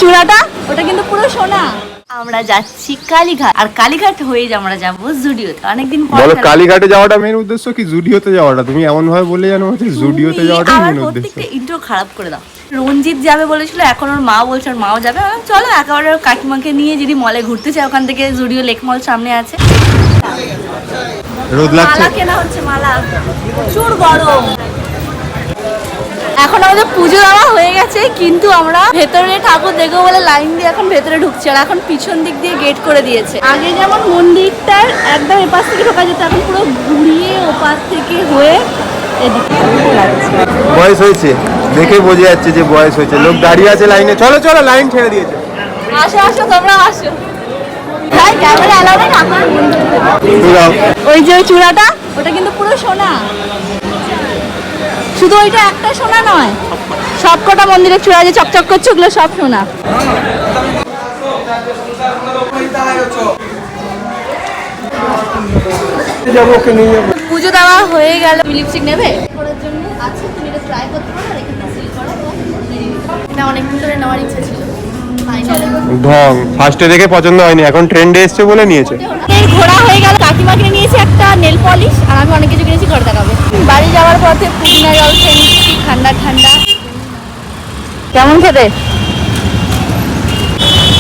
চূড়াটা ওটা কিন্তু পুরো সোনা। আমরা যাচ্ছি কালীঘাট, আর কালীঘাট হয়ে আমরা যাবো জুডিওতে। অনেকদিন পর বলো কালীঘাটে যাওয়াটা মেন উদ্দেশ্য কি জুডিওতে যাওয়াটা? তুমি এমন ভাবে বলে জানো হচ্ছে জুডিওতে যাওয়াটা মেন উদ্দেশ্য। প্রত্যেকটা ইন্ট্রো খারাপ করে দাও। রঞ্জিত যাবে বলেছিল, এখন ওর মা বলছে ওর মাও যাবে। চলো একেবারে কাকিমাকে নিয়ে যদি মলে ঘুরতে চাই, ওখান থেকে জুডিও লেক মল সামনে আছে। রোদ লাগছে, মালা কেনা হচ্ছে, মালা প্রচুর গরম। এখন আমাদের পুজো দেওয়া হয়ে গেছে, কিন্তু আমরা ভেতরে ঠাকুর দেখবো বলে লাইন দিয়ে এখন ভেতরে ঢুকছি। আর এখন পিছন দিক দিয়ে গেট করে দিয়েছে। আগে যেমন মন্দিরটার একদম এপাশ থেকে ঢোকা যেত, এখন পুরো ঘুরিয়ে ওপাশ থেকে হয়ে এদিকে লাগছে। বয়স হয়েছে দেখে বোঝা যাচ্ছে যে বয়স হয়েছে। লোক দাঁড়িয়ে আছে লাইনে, চলো চলো, লাইন ছেড়ে দিয়েছে। আসো আসো, তোমরা আসো। ভাই ক্যামেরা এলাও না। ওই যে ওই চূড়াটা ওটা কিন্তু পুরো সোনা। শুধু ওইটা একটা সোনা নয়, সবকটা মন্দিরের চূড়া যে চকচক করছে ওগুলো সব সোনা। পুজো দেওয়া হয়ে গেল। লিপস্টিক নেবে করার জন্য আছে, তুমি এটা ট্রাই করতে পারো। এখানে সিল করা এটা অনেকদিন ধরে নেওয়ার ইচ্ছা ছিল। ঢং ফার্স্টে দেখে পছন্দ হয়নি, এখন ট্রেন্ডে এসছে বলে নিয়েছে। ঘোরা হয়ে গেল। কাকিমাকে নিয়েছি একটা নেল পলিশ, আর আমি অনেক কিছু কিনেছি ঘরে দেখাবো। বাড়ি যাওয়ার পথে পুদিনা জল খেয়ে নিচ্ছি, ঠান্ডা ঠান্ডা। কেমন খেতে?